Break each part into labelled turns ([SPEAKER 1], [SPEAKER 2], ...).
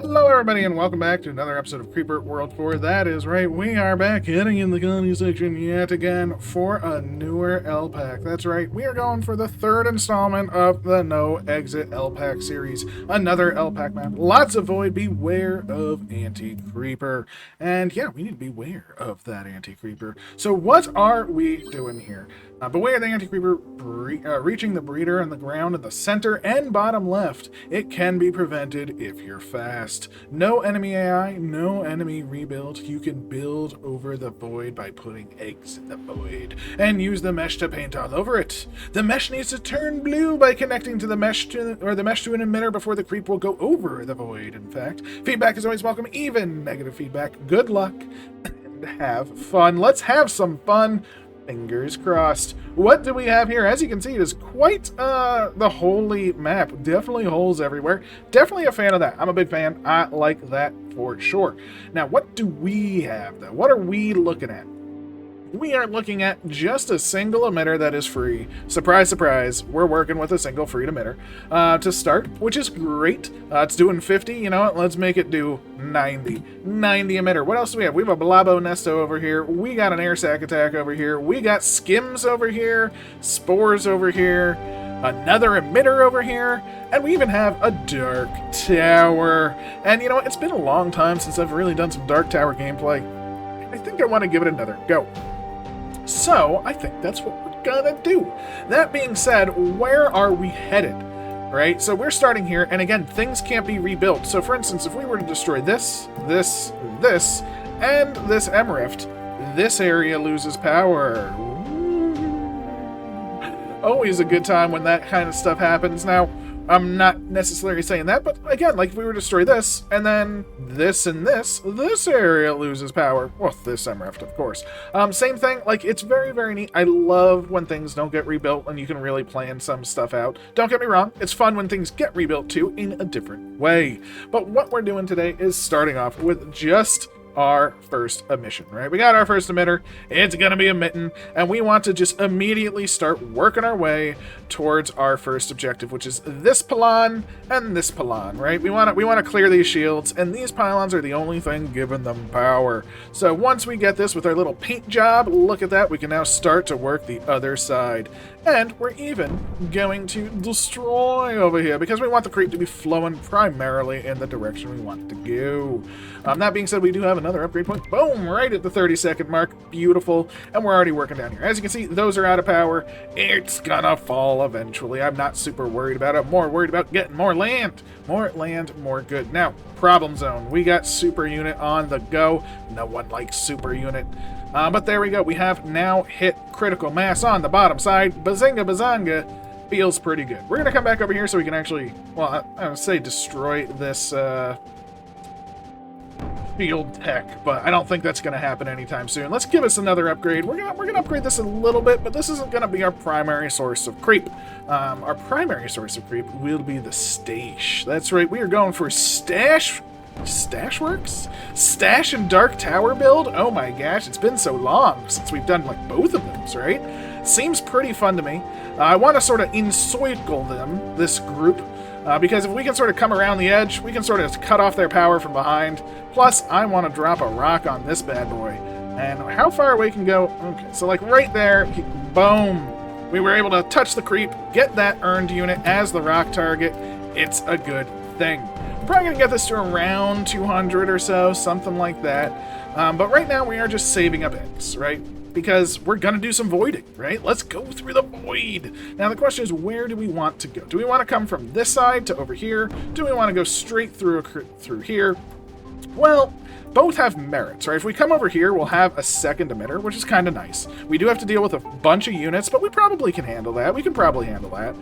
[SPEAKER 1] Hello everybody and welcome back to another episode of Creeper World 4. That is right, we are back heading in the colony section yet again for a newer LPAC. That's right, we are going for the third installment of the No Exit LPAC series. Another LPAC map, lots of void, beware of anti-creeper. And yeah, we need to beware of that anti-creeper. So what are we doing here? Beware the anti-creeper reaching the breeder on the ground in the center and bottom left. It can be prevented if you're fast. No enemy AI, no enemy rebuild. You can build over the void by putting eggs in the void and use the mesh to paint all over it. The mesh needs to turn blue by connecting to the mesh to an emitter before the creep will go over the void. In fact, feedback is always welcome, even negative feedback. Good luck and have fun. Let's have some fun. Fingers crossed. What do we have here? As you can see, it is quite the holy map. Definitely holes everywhere. Definitely a fan of that. I'm a big fan. I like that for sure. Now, what do we have, though? What are we looking at? We are looking at just a single emitter that is free. Surprise, surprise, we're working with a single free emitter to start, which is great. It's doing 50, you know what, let's make it do 90. 90 emitter. What else do we have? We have a Blabo Nesto over here. We got an air sac attack over here. We got skims over here, spores over here, another emitter over here, and we even have a dark tower. And you know what, it's been a long time since I've really done some dark tower gameplay. I think I want to give it another go. So, I think that's what we're gonna do. That being said, where are we headed? Right? So we're starting here, and again, things can't be rebuilt. So for instance, if we were to destroy this, this, and this M-Rift, this area loses power. Ooh. Always a good time when that kind of stuff happens. Now, I'm not necessarily saying that, but again, like if we were to destroy this, and then this and this area loses power. Well, this MRF, of course. Same thing, like it's very, very neat. I love when things don't get rebuilt and you can really plan some stuff out. Don't get me wrong, it's fun when things get rebuilt too in a different way. But what we're doing today is starting off with just our first emission, right? We got our first emitter, it's gonna be emitting, and we want to just immediately start working our way towards our first objective, which is this pylon and this pylon, right? We want to clear these shields, and these pylons are the only thing giving them power. So once we get this with our little paint job, look at that, we can now start to work the other side. And we're even going to destroy over here because we want the creep to be flowing primarily in the direction we want it to go. That being said, we do have another upgrade point. Boom! Right at the 30-second mark. Beautiful. And we're already working down here. As you can see, those are out of power. It's gonna fall eventually. I'm not super worried about it. I'm more worried about getting more land. More land, more good. Now, problem zone. We got super unit on the go. No one likes super unit. But there we go. We have now hit critical mass on the bottom side. Bazinga bazanga feels pretty good. We're going to come back over here so we can actually, well, I would say destroy this field tech, but I don't think that's going to happen anytime soon. Let's give us another upgrade. We're gonna upgrade this a little bit, but this isn't going to be our primary source of creep. Our primary source of creep will be the stash. That's right. We are going for Stash Works? Stash and Dark Tower build? Oh my gosh, it's been so long since we've done like both of those, right? Seems pretty fun to me. I want to sort of encircle them, this group, because if we can sort of come around the edge, we can sort of cut off their power from behind. Plus, I want to drop a rock on this bad boy. And how far away can go? Okay, so like right there, boom. We were able to touch the creep, get that earned unit as the rock target. It's a good thing. Probably gonna get this to around 200 or so, something like that. But right now we are just saving up eggs, right? Because we're gonna do some voiding, right? Let's go through the void. Now the question is, where do we want to go? Do we want to come from this side to over here? Do we want to go straight through here? Well, both have merits, right? If we come over here, we'll have a second emitter, which is kind of nice. We do have to deal with a bunch of units, but we probably can handle that. We can probably handle that.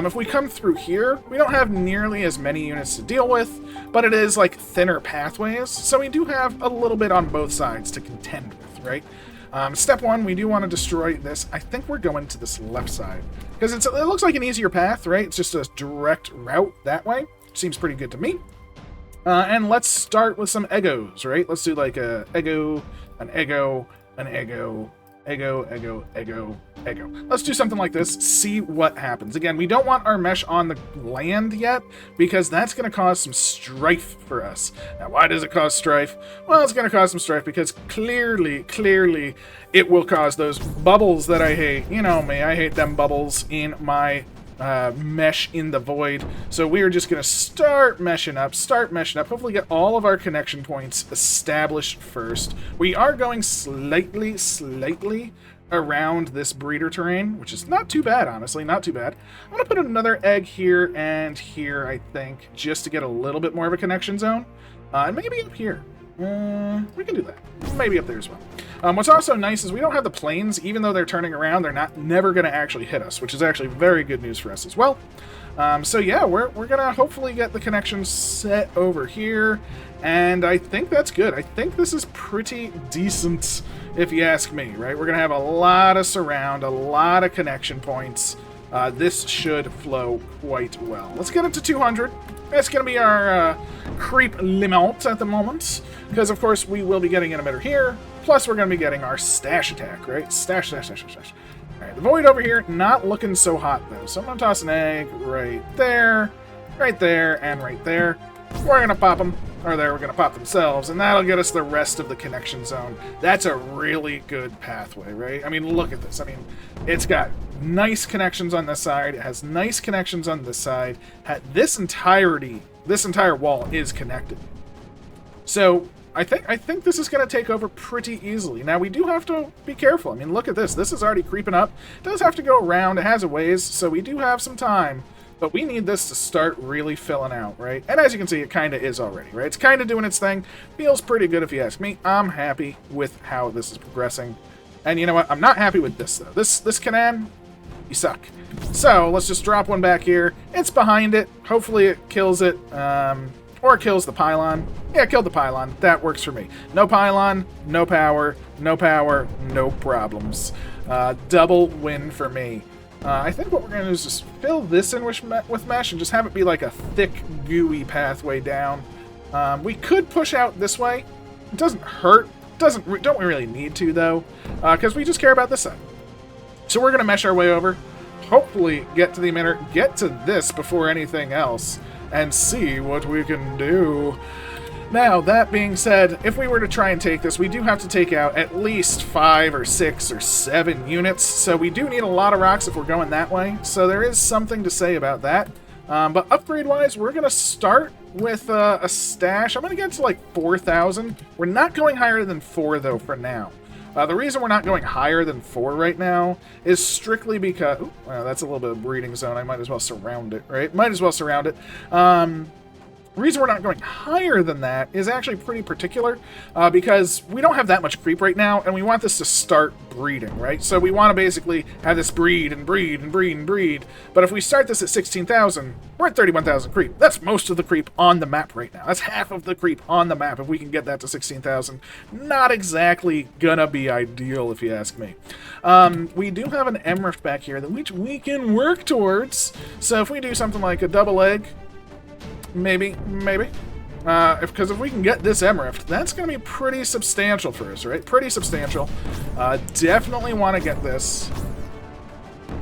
[SPEAKER 1] If we come through here, we don't have nearly as many units to deal with, but it is like thinner pathways, so we do have a little bit on both sides to contend with, right? Step one, we do want to destroy this. I think we're going to this left side, because it looks like an easier path, right? It's just a direct route that way. Seems pretty good to me. And let's start with some Egos, right? Let's do like a Ego, an Ego, an Ego, Ego, ego, ego, ego. Let's do something like this, see what happens. Again, we don't want our mesh on the land yet, because that's going to cause some strife for us. Now, why does it cause strife? Well, it's going to cause some strife because clearly, it will cause those bubbles that I hate. You know me, I hate them bubbles in my mesh in the void. So we are just going to start meshing up, hopefully get all of our connection points established first. We are going slightly around this breeder terrain, which is not too bad, honestly, not too bad. I'm going to put another egg here and here, I think, just to get a little bit more of a connection zone. And maybe up here. We can do that. Maybe up there as well. What's also nice is we don't have the planes. Even though they're turning around, they're never going to actually hit us, which is actually very good news for us as well. So yeah, we're going to hopefully get the connections set over here, and I think that's good. I think this is pretty decent, if you ask me, right? We're going to have a lot of surround, a lot of connection points. This should flow quite well. Let's get it to 200. That's going to be our creep limit at the moment, because of course we will be getting an emitter here, plus we're going to be getting our stash attack, right? Stash. Alright, the void over here, not looking so hot though, so I'm going to toss an egg right there, and right there. We're going to pop them, or we're going to pop themselves, and that'll get us the rest of the connection zone. That's a really good pathway, right? I mean, look at this. I mean, it's got nice connections on this side. It has nice connections on this side. This entire wall is connected. So I think this is going to take over pretty easily. Now, we do have to be careful. I mean, look at this. This is already creeping up. It does have to go around. It has a ways, so we do have some time. But we need this to start really filling out, right? And as you can see, it kind of is already, right? It's kind of doing its thing. Feels pretty good if you ask me. I'm happy with how this is progressing. And you know what? I'm not happy with this, though. This cannon, you suck. So let's just drop one back here. It's behind it. Hopefully it kills it. Or kills the pylon. Yeah, killed the pylon. That works for me. No pylon, no power, no problems. Double win for me. I think what we're going to do is just fill this in with mesh and just have it be like a thick, gooey pathway down. We could push out this way. It doesn't hurt. Don't we really need to, though, because we just care about this side. So we're going to mesh our way over, hopefully get to the emitter, get to this before anything else, and see what we can do. Now, that being said, if we were to try and take this, we do have to take out at least 5 or 6 or 7 units, so we do need a lot of rocks if we're going that way, so there is something to say about that. But upgrade-wise, we're going to start with a stash. I'm going to get to like 4,000. We're not going higher than 4, though, for now. The reason we're not going higher than 4 right now is strictly because... Ooh, well, that's a little bit of breeding zone. I might as well surround it, right? Might as well surround it. The reason we're not going higher than that is actually pretty particular, because we don't have that much creep right now, and we want this to start breeding, right? So we want to basically have this breed and breed and breed and breed, but if we start this at 16,000, we're at 31,000 creep. That's most of the creep on the map right now. That's half of the creep on the map. If we can get that to 16,000, not exactly gonna be ideal, if you ask me. We do have an Emrift back here that which we can work towards, so if we do something like a double egg, maybe. Because if we can get this Emrift, that's going to be pretty substantial for us, right? Pretty substantial. Definitely want to get this.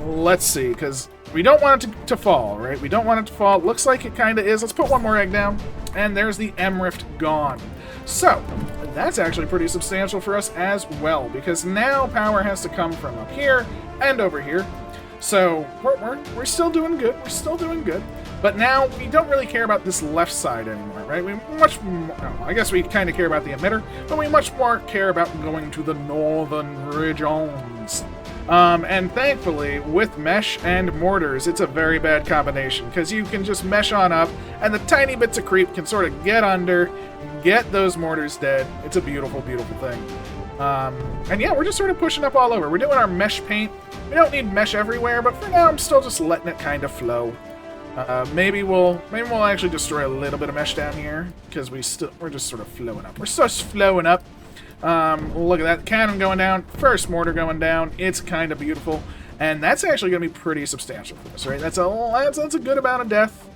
[SPEAKER 1] Let's see, because we don't want it to fall, right? We don't want it to fall. Looks like it kind of is. Let's put one more egg down. And there's the Emrift gone. So, that's actually pretty substantial for us as well, because now power has to come from up here and over here. So, we're still doing good. We're still doing good. But now, we don't really care about this left side anymore, right? We much more, I guess we kind of care about the emitter, but we much more care about going to the northern regions. And thankfully, with mesh and mortars, it's a very bad combination, because you can just mesh on up, and the tiny bits of creep can sort of get under, get those mortars dead. It's a beautiful, beautiful thing. And yeah, we're just sort of pushing up all over. We're doing our mesh paint. We don't need mesh everywhere, but for now, I'm still just letting it kind of flow. Maybe we'll actually destroy a little bit of mesh down here, because we're just sort of flowing up. We're just flowing up. Look at that cannon going down, first mortar going down. It's kind of beautiful, and that's actually going to be pretty substantial for us, right? That's a good amount of death.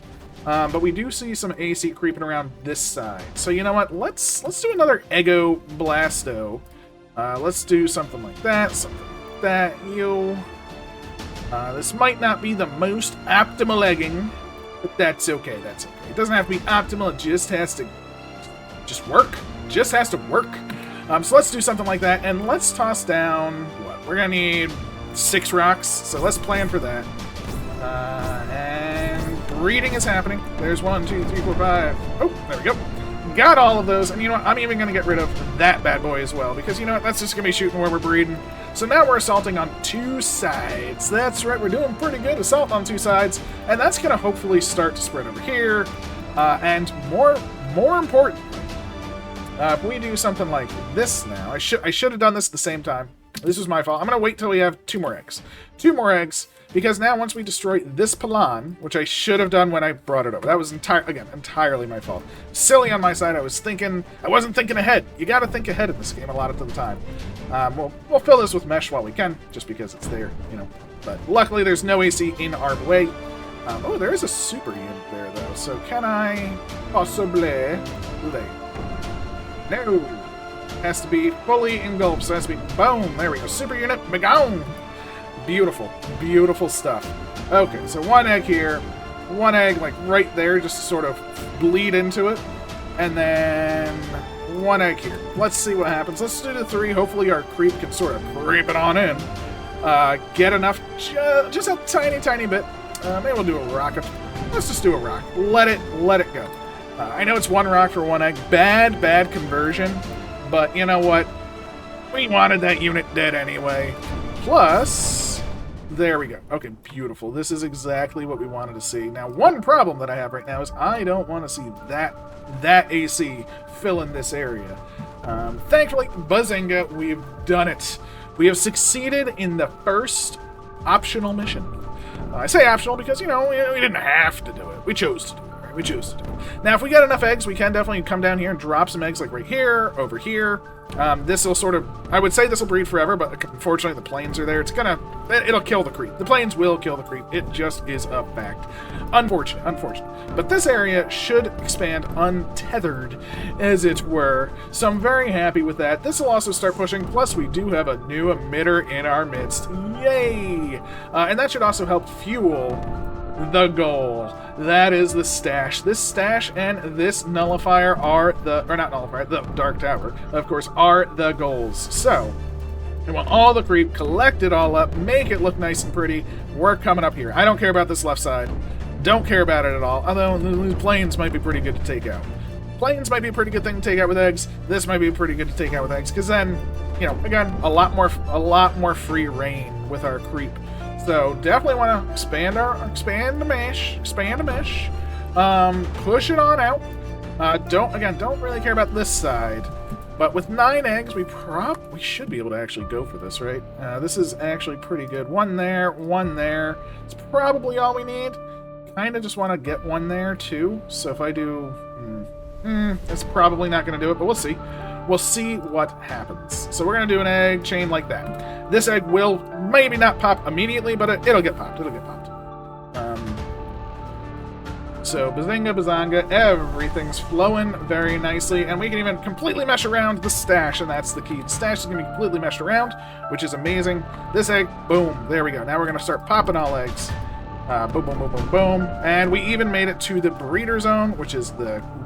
[SPEAKER 1] But we do see some AC creeping around this side. So you know what? Let's do another Ego Blasto. Let's do something like that, you. This might not be the most optimal egging, but that's okay, that's okay. It doesn't have to be optimal, it just has to just work. Just has to work. So let's do something like that, and let's toss down, what? We're gonna need 6 rocks, so let's plan for that. And breeding is happening. There's 1, 2, 3, 4, 5. Oh, there we go. Got all of those, and you know what? I'm even gonna get rid of that bad boy as well, because you know what? That's just gonna be shooting where we're breeding. So now we're assaulting on 2 sides. That's right, we're doing pretty good assault on 2 sides, and that's gonna hopefully start to spread over here. And more importantly, if we do something like this now, I should have done this at the same time. This was my fault. I'm gonna wait till we have 2 more eggs. 2 more eggs, because now once we destroy this pylon, which I should have done when I brought it over. That was entirely my fault. Silly on my side. I wasn't thinking ahead. You gotta think ahead in this game a lot of the time. We'll fill this with mesh while we can, just because it's there, you know. But luckily there's no AC in our way. Oh, there is a super unit there though. So can I possibly... No. Has to be fully engulfed, so it has to be... Boom! There we go. Super unit, begone! Beautiful. Beautiful stuff. Okay, so 1 egg here. 1 egg, like, right there, just to sort of bleed into it. And then 1 egg here. Let's see what happens. Let's do the 3. Hopefully our creep can sort of creep it on in. Get enough... just a tiny, tiny bit. Maybe we'll do a rocket. Let's just do a rock. Let it go. I know it's 1 rock for 1 egg. Bad conversion. But you know what? We wanted that unit dead anyway. Plus, there we go. Okay, beautiful. This is exactly what we wanted to see. Now, one problem that I have right now is I don't want to see that AC fill in this area. Thankfully, Bazinga, we've done it. We have succeeded in the first optional mission. I say optional because, you know, we didn't have to do it. We chose to do it. We choose to do it. Now, if we get enough eggs, we can definitely come down here and drop some eggs, like right here, over here. This will sort of... I would say this will breed forever, but unfortunately the plains are there. It'll kill the creep. The plains will kill the creep. It just is a fact. Unfortunate. But this area should expand untethered, as it were. So I'm very happy with that. This will also start pushing. Plus, we do have a new emitter in our midst. Yay! And that should also help fuel the goal. That is the stash. This stash and this nullifier are the... Or not nullifier, the Dark Tower, of course, are the goals. So, we want all the creep, collect it all up, make it look nice and pretty. We're coming up here. I don't care about this left side. Don't care about it at all. Although, the plains might be pretty good to take out. Plains might be a pretty good thing to take out with eggs. This might be pretty good to take out with eggs, because then, you know, again, a lot more free reign with our creep. So definitely want to expand the mesh, push it on out. Don't really care about this side, but with 9 eggs, we should be able to actually go for this, right? This is actually pretty good. 1 there, 1 there. It's probably all we need. Kind of just want to get 1 there too. So if I do, that's probably not going to do it, but we'll see. We'll see what happens. So we're going to do an egg chain like that. This egg will maybe not pop immediately, but it'll get popped. So Bazinga, Bazanga, everything's flowing very nicely, and we can even completely mesh around the stash, and that's the key. The stash is going to be completely meshed around, which is amazing. This egg, boom, there we go. Now we're going to start popping all eggs. Boom, boom, boom, boom, boom. And we even made it to the breeder zone, which is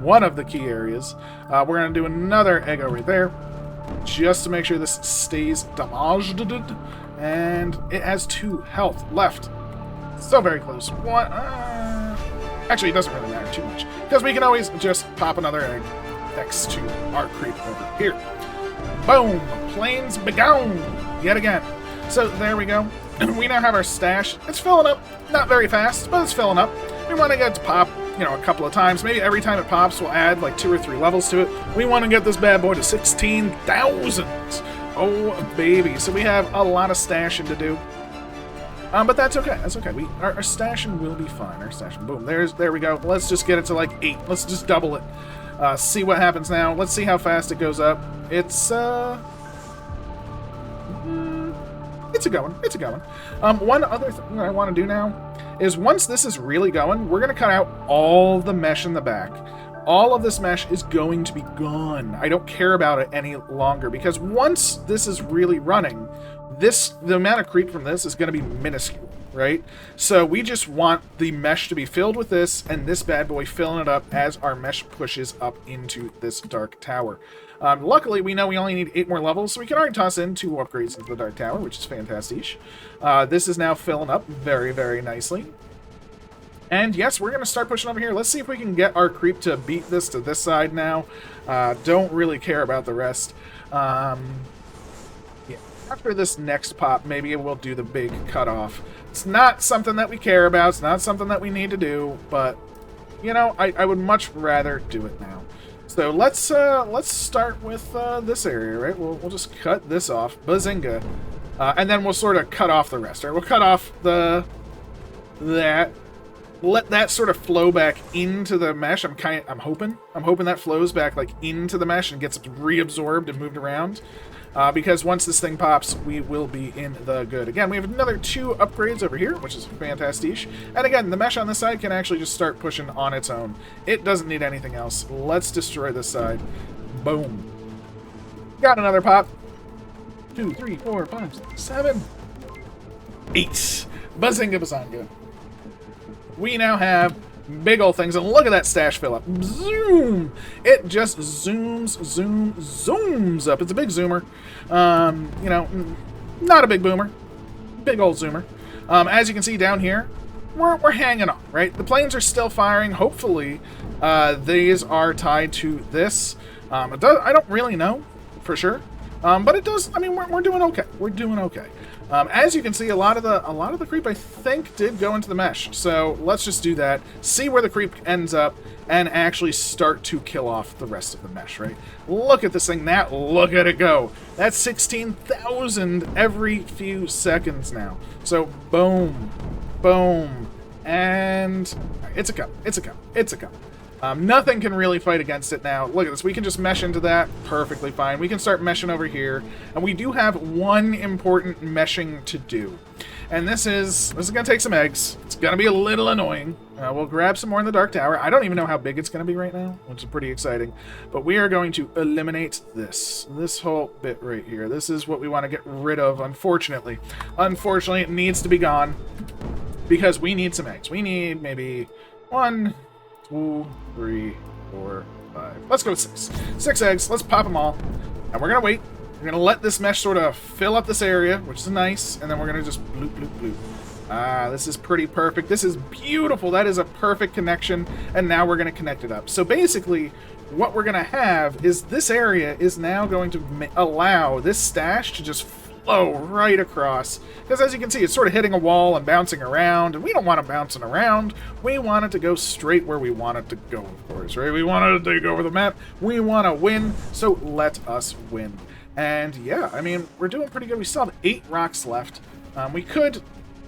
[SPEAKER 1] one of the key areas. We're going to do another eggo right there, just to make sure this stays damaged. And it has 2 health left. So very close. What? Actually, it doesn't really matter too much, because we can always just pop another egg next to our creep over here. Boom! Plains begone! Yet again. So there we go. We now have our stash. It's filling up. Not very fast, but it's filling up. We want to get it to pop, you know, a couple of times. Maybe every time it pops, we'll add like 2 or 3 levels to it. We want to get this bad boy to 16,000. Oh, baby. So we have a lot of stashing to do. But that's okay. That's okay. Our stashing will be fine. Our stashing. Boom. There we go. Let's just get it to like 8. Let's just double it. See what happens now. Let's see how fast it goes up. It's a going. One other thing that I want to do now is once this is really going, we're going to cut out all the mesh in the back. all of this mesh is going to be gone. I don't care about it any longer, because once this is really running, the amount of creep from this is going to be minuscule, right? So we just want the mesh to be filled with this, and this bad boy filling it up as our mesh pushes up into this dark tower. Luckily, we know we only need 8 more levels, so we can already toss in 2 upgrades into the dark tower, which is fantastic. This is now filling up very, very nicely. And yes, we're going to start pushing over here. Let's see if we can get our creep to beat this to this side now. Don't really care about the rest. Yeah. After this next pop, maybe we'll do the big cutoff. It's not something that we care about. It's not something that we need to do. But, you know, I would much rather do it now. So let's start with this area, right? We'll just cut this off. Bazinga. And then we'll sort of cut off the rest, right? We'll cut off that. Let that sort of flow back into the mesh. I'm hoping that flows back like into the mesh and gets reabsorbed and moved around. Because once this thing pops, we will be in the good. Again, we have another 2 upgrades over here, which is fantastic. And again, the mesh on this side can actually just start pushing on its own. It doesn't need anything else. Let's destroy this side. Boom. Got another pop. 2, 3, 4, 5, 6, 7, 8. Bazinga bazanga. We now have big old things, and look at that stash fill up. Zoom! It just zooms up. It's a big zoomer. You know, not a big boomer. Big old zoomer. As you can see down here, we're hanging on, right? The planes are still firing. Hopefully, these are tied to this. I don't really know for sure. But it does, I mean, we're doing okay. We're doing okay. As you can see, a lot of the creep, I think, did go into the mesh. So let's just do that, see where the creep ends up, and actually start to kill off the rest of the mesh, right? Look at this thing. Look at it go. That's 16,000 every few seconds now. So boom, boom, and it's a come. It's a come. It's a come. Nothing can really fight against it now. Look at this. We can just mesh into that perfectly fine. We can start meshing over here. And we do have one important meshing to do. And this is going to take some eggs. It's going to be a little annoying. We'll grab some more in the Dark Tower. I don't even know how big it's going to be right now, which is pretty exciting. But we are going to eliminate this whole bit right here. This is what we want to get rid of, unfortunately. Unfortunately, it needs to be gone because we need some eggs. We need maybe 1, 2, 3, 4, 5. Let's go with 6. 6 eggs. Let's pop them all. And we're going to wait. We're going to let this mesh sort of fill up this area, which is nice. And then we're going to just bloop, bloop, bloop. Ah, this is pretty perfect. This is beautiful. That is a perfect connection. And now we're going to connect it up. So basically, what we're going to have is this area is now going to allow this stash to just flow right across. Because as you can see, it's sort of hitting a wall and bouncing around. And we don't want it bouncing around. We want it to go straight where we want it to go, of course, right? We want it to take over the map. We want to win. So let us win. And yeah, I mean, we're doing pretty good. We still have 8 rocks left. We could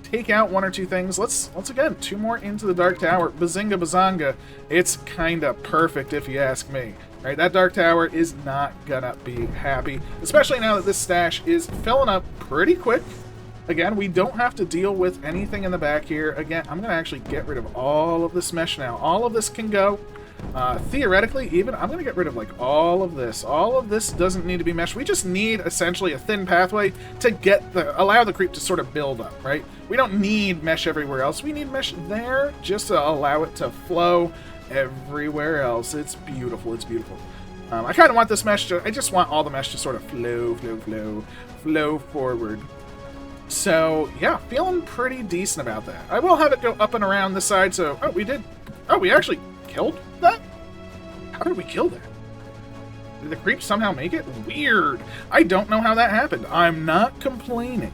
[SPEAKER 1] take out 1 or 2 things. Let's again, 2 more into the Dark Tower. Bazinga bazanga. It's kind of perfect if you ask me. Right, that Dark Tower is not gonna be happy, especially now that this stash is filling up pretty quick. Again, we don't have to deal with anything in the back here. Again, I'm gonna actually get rid of all of this mesh now. All of this can go. Theoretically, even I'm going to get rid of like all of this. All of this doesn't need to be meshed. We just need essentially a thin pathway to allow the creep to sort of build up, right? We don't need mesh everywhere else. We need mesh there just to allow it to flow everywhere else. It's beautiful. It's beautiful. I kind of want this mesh to, I just want all the mesh to sort of flow forward. So yeah, feeling pretty decent about that. I will have it go up and around this side. So, we actually killed that? How did we kill that? Did the creep somehow make it? Weird. I don't know how that happened. I'm not complaining.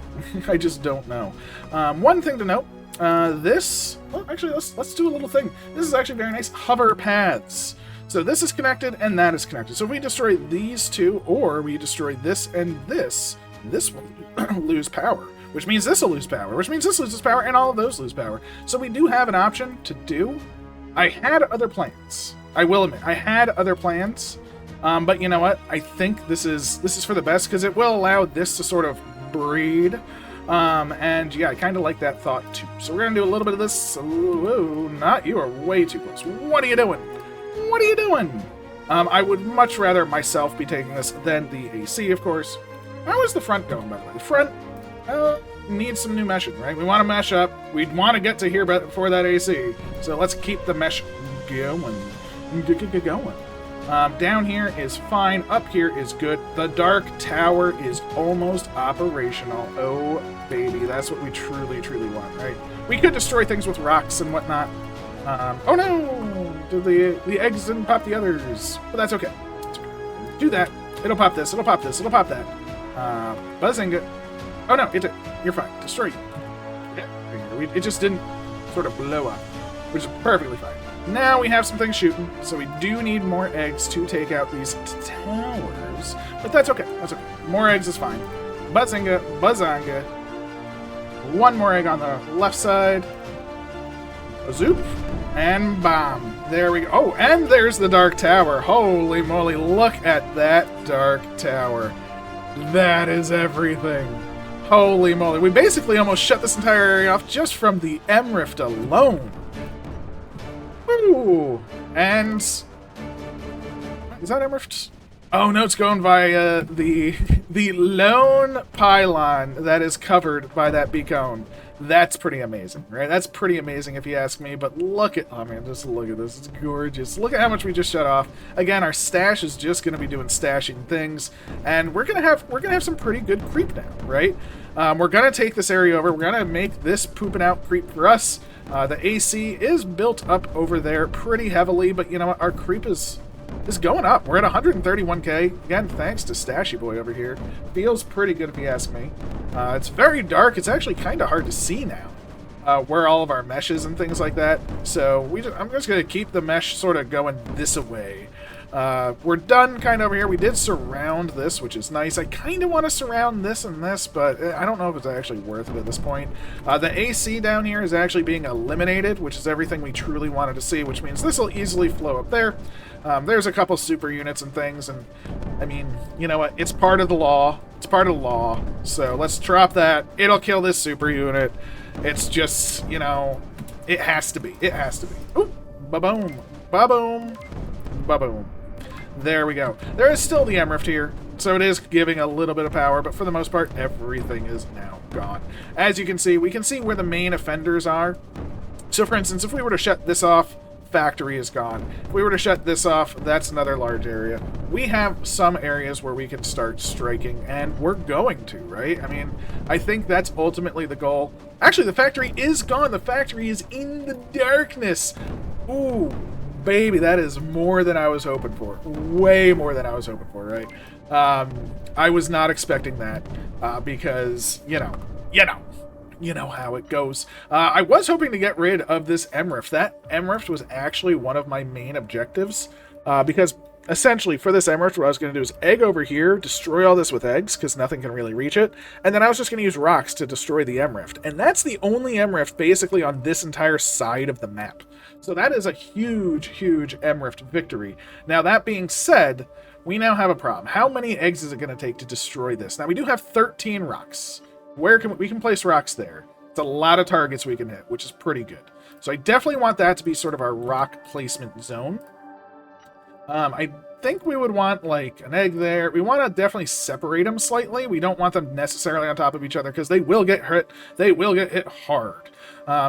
[SPEAKER 1] I just don't know. One thing to note, actually, let's do a little thing. This is actually very nice. Hover paths. So this is connected and that is connected. So if we destroy these two, or we destroy this and this will lose power. Which means this will lose power. Which means this loses power and all of those lose power. So we do have an option to do. I had other plans. I will admit, I had other plans, but you know what? I think this is for the best because it will allow this to sort of breed, and yeah, I kind of like that thought too. So we're gonna do a little bit of this. Whoa, not you are way too close. What are you doing? What are you doing? I would much rather myself be taking this than the AC, of course. How is the front going, by the way? The front needs some new meshing, right? We want to mesh up. We want to get to here before that AC. So let's keep the mesh going. Down here is fine. Up here is good. The Dark Tower is almost operational. Oh, baby. That's what we truly, truly want, right? We could destroy things with rocks and whatnot. Oh no! The eggs didn't pop the others. But that's okay. Do that. It'll pop this. It'll pop this. It'll pop that. Buzzinga. Oh no, it did. You're fine. Destroy you. Yeah. It just didn't sort of blow up, which is perfectly fine. Now we have some things shooting, so we do need more eggs to take out these towers. But that's okay. That's okay. More eggs is fine. Buzzinga. Buzzanga. One more egg on the left side. Zoop. And bomb. There we go. Oh, and there's the Dark Tower. Holy moly, look at that Dark Tower. That is everything. Holy moly. We basically almost shut this entire area off just from the M-Rift alone. Woo! And... is that M-Rift? Oh, no, it's going via the lone pylon that is covered by that beacon. That's pretty amazing, right? That's pretty amazing if you ask me, but look at... oh, man, just look at this. It's gorgeous. Look at how much we just shut off. Again, our stash is just going to be doing stashing things, and we're going to have some pretty good creep now, right? We're going to take this area over. We're going to make this pooping out creep for us. The AC is built up over there pretty heavily, but you know what? Our creep is going up. We're at 131k. Again, thanks to Stashy Boy over here. Feels pretty good if you ask me. It's very dark. It's actually kind of hard to see now where all of our meshes and things like that. So I'm just going to keep the mesh sort of going this way. We're done kind of over here. We did surround this, which is nice. I kind of want to surround this and this, but I don't know if it's actually worth it at this point. The AC down here is actually being eliminated, which is everything we truly wanted to see, which means this will easily flow up there. There's a couple super units and things, and I mean, you know what? It's part of the law. It's part of the law. So let's drop that. It'll kill this super unit. It's just, you know, it has to be. It has to be. Ooh, ba-boom, ba-boom, ba-boom. There we go. There is still the M-Rift here, so it is giving a little bit of power, but for the most part, everything is now gone. As you can see, we can see where the main offenders are. So for instance, if we were to shut this off, factory is gone. If we were to shut this off, that's another large area. We have some areas where we can start striking, and we're going to, right? I mean, I think that's ultimately the goal. Actually, the factory is gone. The factory is in the darkness. Ooh, baby, that is more than I was hoping for. Way more than I was hoping for, right? I was not expecting that because, you know how it goes. I was hoping to get rid of this M-Rift. That M-Rift was actually one of my main objectives because essentially for this M-Rift, what I was going to do is egg over here, destroy all this with eggs because nothing can really reach it, and then I was just going to use rocks to destroy the M-Rift. And that's the only M-Rift basically on this entire side of the map. So that is a huge, huge M-Rift victory. Now that being said, we now have a problem. How many eggs is it going to take to destroy this? Now we do have 13 rocks. Where can we can place rocks there? It's a lot of targets we can hit, which is pretty good. So I definitely want that to be sort of our rock placement zone. I think we would want like an egg there. We want to definitely separate them slightly. We don't want them necessarily on top of each other because they will get hit. They will get hit hard.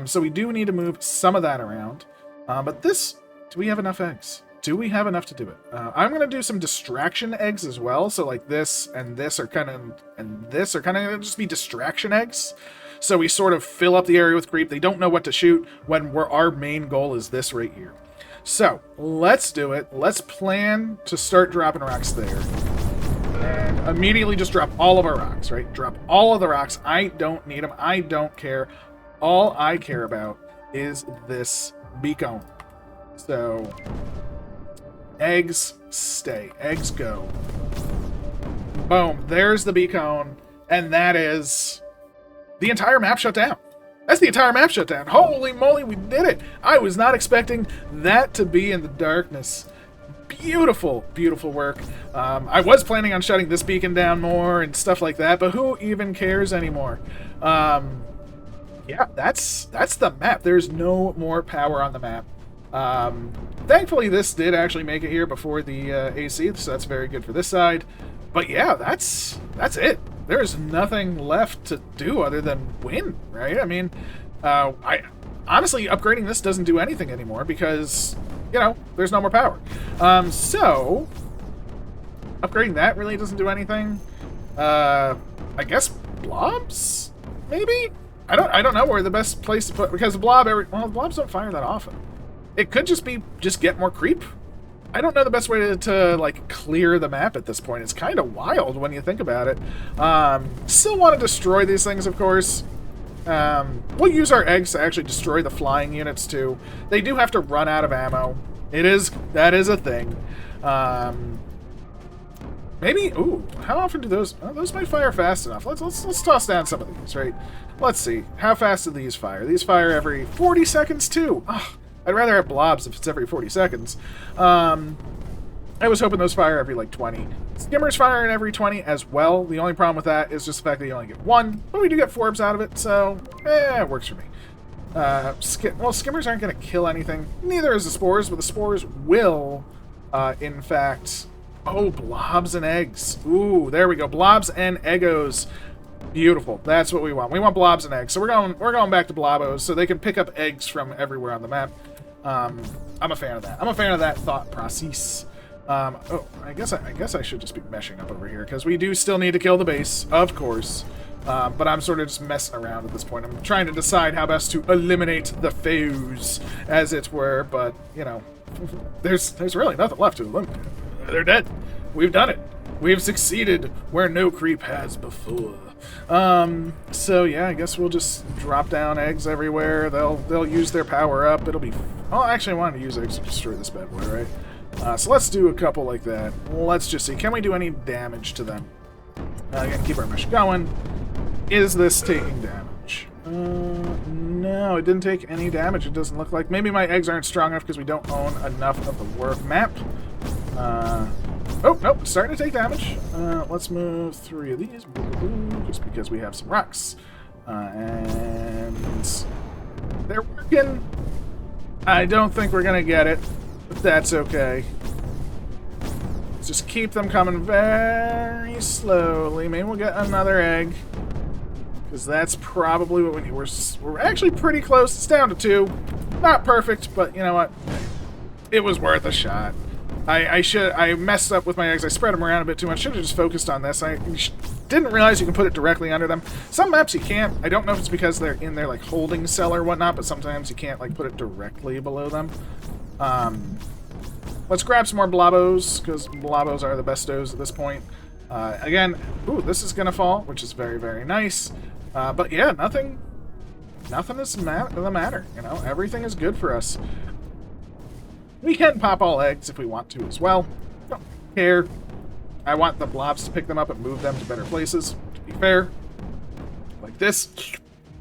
[SPEAKER 1] So we do need to move some of that around. But this, do we have enough eggs? Do we have enough to do it? I'm going to do some distraction eggs as well. So like this and this are kind of, and this are kind of going to just be distraction eggs. So we sort of fill up the area with creep. They don't know what to shoot when our main goal is this right here. So let's do it. Let's plan to start dropping rocks there. And immediately just drop all of our rocks, right? Drop all of the rocks. I don't need them. I don't care. All I care about is this beacon. So eggs stay. Eggs go. Boom. There's the beacon. And that is the entire map shut down. That's the entire map shut down. Holy moly, we did it. I was not expecting that to be in the darkness. Beautiful, beautiful work. I was planning on shutting this beacon down more and stuff like that, but who even cares anymore? Yeah, that's the map. There's no more power on the map. Thankfully, this did actually make it here before the AC, so that's very good for this side. But yeah, that's it. There's nothing left to do other than win, right? I mean, I honestly, upgrading this doesn't do anything anymore because, you know, there's no more power. So, upgrading that really doesn't do anything. I guess blobs, maybe? I don't know where the best place to put, because the blobs don't fire that often. It could just be get more creep. I don't know the best way to like clear the map at this point. It's kind of wild when you think about it. Still want to destroy these things, of course. We'll use our eggs to actually destroy the flying units too. They do have to run out of ammo. That is a thing. Maybe. Ooh, how often do those? Oh, those might fire fast enough. Let's toss down some of these, right? Let's see. How fast do these fire? These fire every 40 seconds too. Ugh. I'd rather have blobs if it's every 40 seconds. I was hoping those fire every, like, 20. Skimmers fire in every 20 as well. The only problem with that is just the fact that you only get one, but we do get forbs out of it, so, it works for me. Well, skimmers aren't going to kill anything. Neither is the spores, but the spores will, in fact... Oh, blobs and eggs. Ooh, there we go. Blobs and eggos. Beautiful. That's what we want. We want blobs and eggs. So we're going back to blobos so they can pick up eggs from everywhere on the map. I'm a fan of that. I'm a fan of that thought process. Oh, I guess I should just be meshing up over here because we do still need to kill the base, of course. But I'm sort of just messing around at this point. I'm trying to decide how best to eliminate the foes, as it were. But you know, there's really nothing left to eliminate. They're dead. We've done it. We've succeeded where no creep has before. So yeah, I guess we'll just drop down eggs everywhere. They'll use their power up. It'll be... Oh, actually, I wanted to use eggs to destroy this bad boy, right? So let's do a couple like that. Let's just see. Can we do any damage to them? Again, keep our mesh going. Is this taking damage? No, it didn't take any damage. It doesn't look like. Maybe my eggs aren't strong enough because we don't own enough of the map. Oh, nope, it's starting to take damage. Let's move 3 of these, just because we have some rocks. And they're working. I don't think we're going to get it, but that's okay. Let's just keep them coming very slowly. Maybe we'll get another egg, because that's probably what we need. We're actually pretty close. It's down to 2. Not perfect, but you know what? It was worth a shot. I messed up with my eggs. I spread them around a bit too much. Should have just focused on this. I didn't realize you can put it directly under them. Some maps you can't. I don't know if it's because they're in their like holding cell or whatnot, but sometimes you can't like put it directly below them. Let's grab some more blobos, because blobos are the bestos at this point. Again, ooh, this is gonna fall, which is very, very nice. But yeah, nothing is the matter. You know, everything is good for us. We can pop all eggs if we want to as well. Don't care. I want the blobs to pick them up and move them to better places, to be fair. Like this.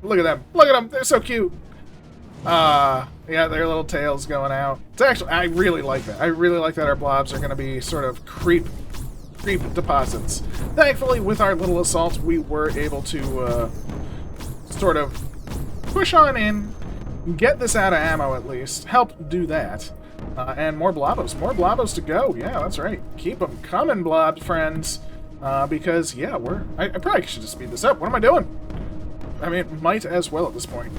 [SPEAKER 1] Look at them. Look at them. They're so cute. Yeah, their little tails going out. It's actually, I really like that. I really like that our blobs are going to be sort of creep deposits. Thankfully, with our little assault, we were able to sort of push on in, get this out of ammo at least, help do that. And more blobos to go. Yeah, that's right. Keep them coming, blob friends. Because, yeah, I probably should just speed this up. What am I doing? I mean, might as well at this point.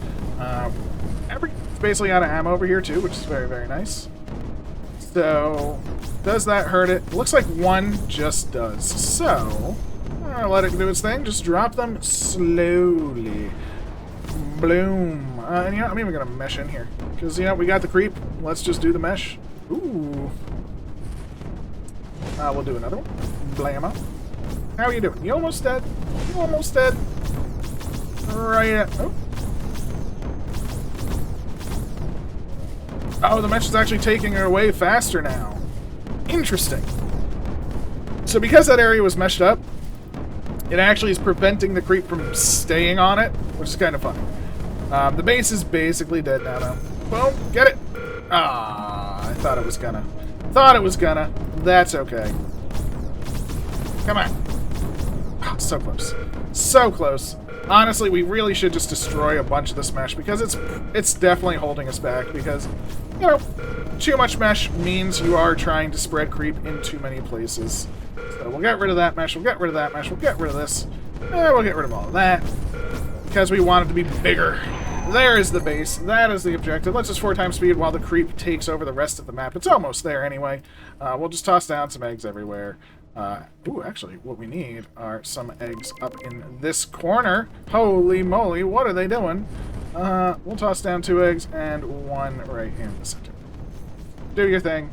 [SPEAKER 1] Everything's basically out of ammo over here, too, which is very, very nice. So, does that hurt it? Looks like one just does. So, let it do its thing. Just drop them slowly. Bloom. And you know, I'm even going to mesh in here. Because, you know, we got the creep. Let's just do the mesh. Ooh. We'll do another one. Blammo. How are you doing? You almost dead? You almost dead? Right. Oh, the mesh is actually taking her away faster now. Interesting. So because that area was meshed up, it actually is preventing the creep from staying on it, which is kind of funny. The base is basically dead now, though. Boom, get it. Ah, I thought it was gonna. That's okay. Come on. Oh, so close. So close. Honestly, we really should just destroy a bunch of this mesh because it's definitely holding us back because, you know, too much mesh means you are trying to spread creep in too many places. So we'll get rid of that mesh, we'll get rid of that mesh, we'll get rid of this, and we'll get rid of all of that because we want it to be bigger. There is the base. That is the objective. Let's just 4 times speed while the creep takes over the rest of the map. It's almost there anyway. We'll just toss down some eggs everywhere. Ooh, actually, what we need are some eggs up in this corner. Holy moly, what are they doing? We'll toss down 2 eggs and 1 right in the center. Do your thing.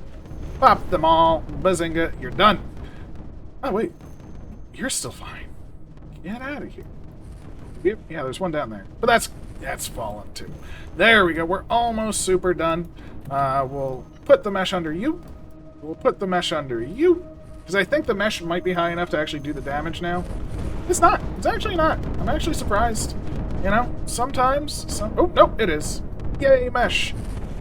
[SPEAKER 1] Pop them all. Bazinga, you're done. Oh, wait. You're still fine. Get out of here. Yeah, there's one down there. But that's fallen too. There we go. We're almost super done. We'll put the mesh under you. We'll put the mesh under you. Because I think the mesh might be high enough to actually do the damage now. It's not. It's actually not. I'm actually surprised. You know, sometimes... Oh, no, it is. Yay, mesh.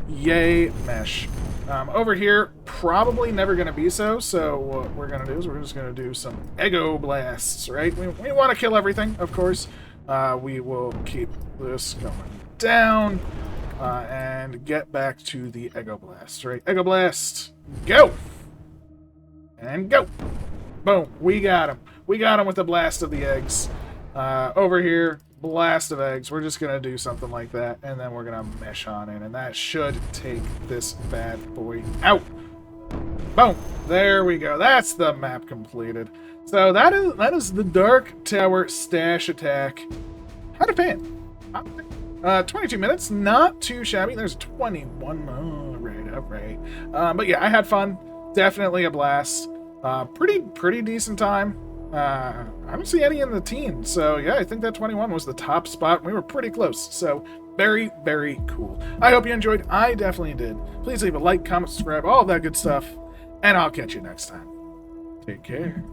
[SPEAKER 1] Yay, mesh. Over here, probably never going to be so. So what we're going to do is we're just going to do some Ego Blasts, right? We want to kill everything, of course. We will keep this going down and get back to the Ego Blast, right? Ego Blast, go! And go! Boom, we got him. We got him with the blast of the eggs. Over here, blast of eggs. We're just going to do something like that, and then we're going to mesh on in, and that should take this bad boy out. Boom! There we go. That's the map completed. So that is the Dark Tower Stash Attack. How'd it pan? 22 minutes, not too shabby. There's 21. All right. But yeah, I had fun. Definitely a blast. Pretty decent time. I don't see any in the teens. So yeah, I think that 21 was the top spot. We were pretty close. So very, very cool. I hope you enjoyed. I definitely did. Please leave a like, comment, subscribe, all that good stuff. And I'll catch you next time. Take care.